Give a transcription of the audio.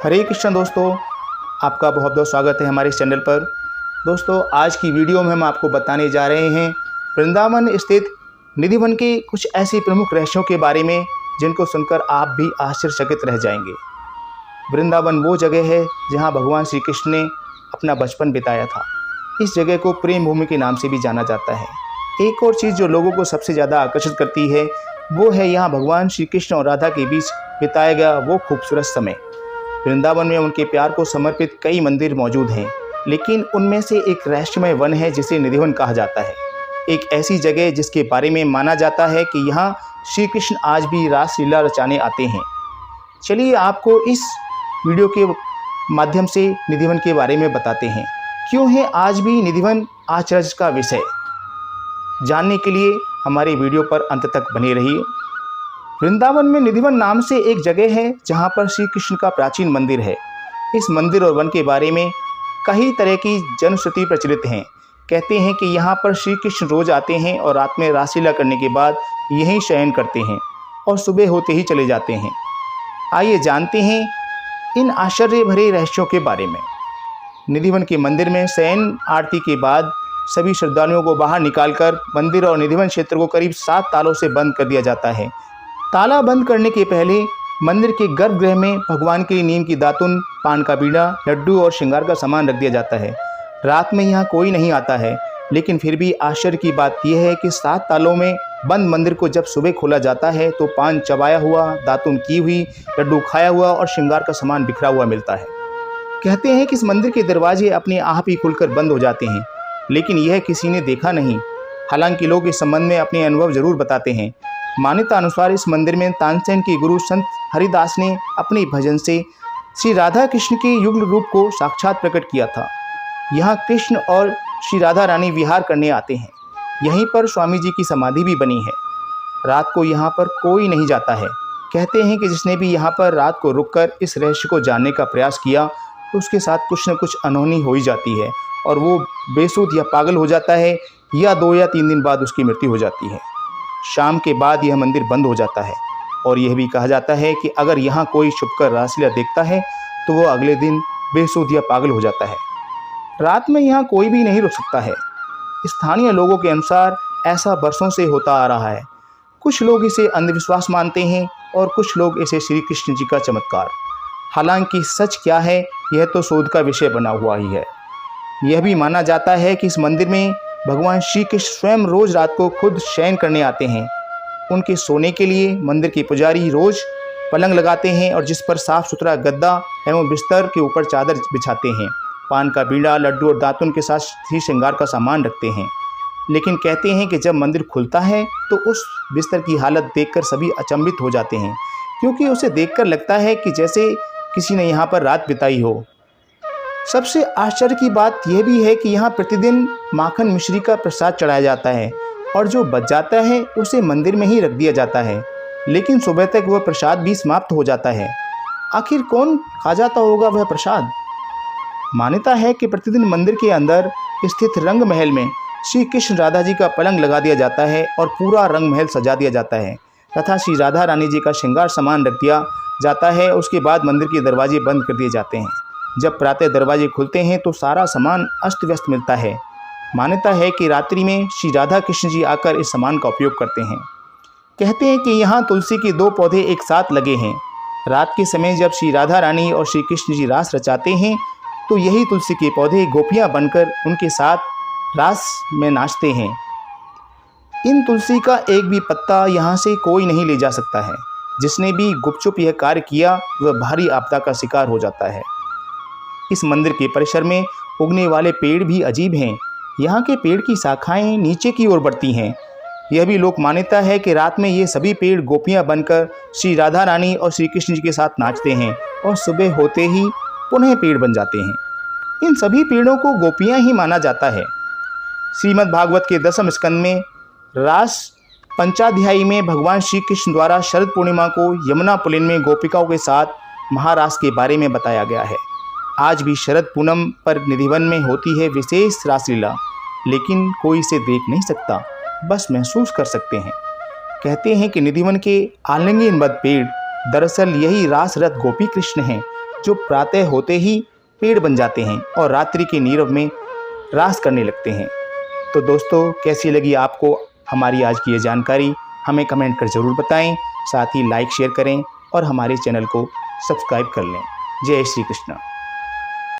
हरे कृष्ण दोस्तों, आपका बहुत बहुत स्वागत है हमारे इस चैनल पर। दोस्तों, आज की वीडियो में हम आपको बताने जा रहे हैं वृंदावन स्थित निधिवन के कुछ ऐसे प्रमुख रहस्यों के बारे में जिनको सुनकर आप भी आश्चर्यचकित रह जाएंगे। वृंदावन वो जगह है जहां भगवान श्री कृष्ण ने अपना बचपन बिताया था। इस जगह को प्रेम भूमि के नाम से भी जाना जाता है। एक और चीज़ जो लोगों को सबसे ज़्यादा आकर्षित करती है वो है यहाँ भगवान श्री कृष्ण और राधा के बीच बिताया गया वो खूबसूरत समय। वृंदावन में उनके प्यार को समर्पित कई मंदिर मौजूद हैं, लेकिन उनमें से एक रहस्यमय वन है जिसे निधिवन कहा जाता है। एक ऐसी जगह जिसके बारे में माना जाता है कि यहाँ श्री कृष्ण आज भी रासलीला रचाने आते हैं। चलिए आपको इस वीडियो के माध्यम से निधिवन के बारे में बताते हैं। क्यों है आज भी निधिवन आश्चर्य का विषय? जानने के लिए हमारे वीडियो पर अंत तक बने रहिए। वृंदावन में निधिवन नाम से एक जगह है जहाँ पर श्री कृष्ण का प्राचीन मंदिर है। इस मंदिर और वन के बारे में कई तरह की जनश्रुति प्रचलित हैं। कहते हैं कि यहाँ पर श्री कृष्ण रोज आते हैं और रात में रासलीला करने के बाद यहीं शयन करते हैं और सुबह होते ही चले जाते हैं। आइए जानते हैं इन आश्चर्य भरे रहस्यों के बारे में। निधिवन के मंदिर में शयन आरती के बाद सभी श्रद्धालुओं को बाहर निकालकर मंदिर और निधिवन क्षेत्र को करीब 7 तालों से बंद कर दिया जाता है। ताला बंद करने के पहले मंदिर के गर्भगृह में भगवान के लिए नीम की दातुन, पान का बीड़ा, लड्डू और श्रृंगार का सामान रख दिया जाता है। रात में यहाँ कोई नहीं आता है, लेकिन फिर भी आश्चर्य की बात यह है कि 7 तालों में बंद मंदिर को जब सुबह खोला जाता है तो पान चबाया हुआ, दातुन की हुई, लड्डू खाया हुआ और श्रृंगार का सामान बिखरा हुआ मिलता है। कहते हैं कि इस मंदिर के दरवाजे अपने आप ही खुलकर बंद हो जाते हैं, लेकिन यह किसी ने देखा नहीं। हालांकि लोग इस संबंध में अपने अनुभव जरूर बताते हैं। मान्यता अनुसार इस मंदिर में तानसेन के गुरु संत हरिदास ने अपने भजन से श्री राधा कृष्ण के युग्ल रूप को साक्षात प्रकट किया था। यहाँ कृष्ण और श्री राधा रानी विहार करने आते हैं। यहीं पर स्वामी जी की समाधि भी बनी है। रात को यहाँ पर कोई नहीं जाता है। कहते हैं कि जिसने भी यहाँ पर रात को रुककर इस रहस्य को जानने का प्रयास किया तो उसके साथ कुछ न कुछ अनहोनी हो ही जाती है और वो बेसुध या पागल हो जाता है, या 2 या 3 दिन बाद उसकी मृत्यु हो जाती है। शाम के बाद यह मंदिर बंद हो जाता है और यह भी कहा जाता है कि अगर यहाँ कोई छुपकर रासलीला देखता है तो वो अगले दिन बेसुध या पागल हो जाता है। रात में यहाँ कोई भी नहीं रुक सकता है। स्थानीय लोगों के अनुसार ऐसा बरसों से होता आ रहा है। कुछ लोग इसे अंधविश्वास मानते हैं और कुछ लोग इसे श्री कृष्ण जी का चमत्कार। हालांकि सच क्या है यह तो शोध का विषय बना हुआ ही है। यह भी माना जाता है कि इस मंदिर में भगवान श्री कृष्ण स्वयं रोज रात को खुद शयन करने आते हैं। उनके सोने के लिए मंदिर के पुजारी रोज पलंग लगाते हैं और जिस पर साफ सुथरा गद्दा एवं बिस्तर के ऊपर चादर बिछाते हैं। पान का बीड़ा, लड्डू और दातुन के साथ ही श्रृंगार का सामान रखते हैं। लेकिन कहते हैं कि जब मंदिर खुलता है तो उस बिस्तर की हालत देखकर सभी अचंभित हो जाते हैं, क्योंकि उसे देखकर लगता है कि जैसे किसी ने यहाँ पर रात बिताई हो। सबसे आश्चर्य की बात यह भी है कि यहाँ प्रतिदिन माखन मिश्री का प्रसाद चढ़ाया जाता है और जो बच जाता है उसे मंदिर में ही रख दिया जाता है, लेकिन सुबह तक वह प्रसाद भी समाप्त हो जाता है। आखिर कौन खा जाता होगा वह प्रसाद? मान्यता है कि प्रतिदिन मंदिर के अंदर स्थित रंग महल में श्री कृष्ण राधा जी का पलंग लगा दिया जाता है और पूरा रंग महल सजा दिया जाता है तथा श्री राधा रानी जी का श्रृंगार सामान रख दिया जाता है। उसके बाद मंदिर के दरवाजे बंद कर दिए जाते हैं। जब प्रातः दरवाजे खुलते हैं तो सारा सामान अस्त व्यस्त मिलता है। मान्यता है कि रात्रि में श्री राधा कृष्ण जी आकर इस सामान का उपयोग करते हैं। कहते हैं कि यहाँ तुलसी के 2 पौधे एक साथ लगे हैं। रात के समय जब श्री राधा रानी और श्री कृष्ण जी रास रचाते हैं तो यही तुलसी के पौधे गोपियाँ बनकर उनके साथ रास में नाचते हैं। इन तुलसी का एक भी पत्ता यहाँ से कोई नहीं ले जा सकता है। जिसने भी गुपचुप यह कार्य किया वह भारी आपदा का शिकार हो जाता है। इस मंदिर के परिसर में उगने वाले पेड़ भी अजीब हैं। यहाँ के पेड़ की शाखाएं नीचे की ओर बढ़ती हैं। यह भी लोक मान्यता है कि रात में ये सभी पेड़ गोपियाँ बनकर श्री राधा रानी और श्री कृष्ण जी के साथ नाचते हैं और सुबह होते ही पुनः पेड़ बन जाते हैं। इन सभी पेड़ों को गोपियाँ ही माना जाता है। श्रीमद् भागवत के 10वें स्कंद में रास पंचाध्यायी में भगवान श्री कृष्ण द्वारा शरद पूर्णिमा को यमुना पुलिन में गोपिकाओं के साथ महारास के बारे में बताया गया है। आज भी शरद पूनम पर निधिवन में होती है विशेष रासलीला, लेकिन कोई इसे देख नहीं सकता, बस महसूस कर सकते हैं। कहते हैं कि निधिवन के आलिंगनबद्ध पेड़ दरअसल यही रासरत गोपी कृष्ण हैं जो प्रातः होते ही पेड़ बन जाते हैं और रात्रि के नीरव में रास करने लगते हैं। तो दोस्तों, कैसी लगी आपको हमारी आज की ये जानकारी, हमें कमेंट कर ज़रूर बताएं। साथ ही लाइक शेयर करें और हमारे चैनल को सब्सक्राइब कर लें। जय श्री कृष्ण।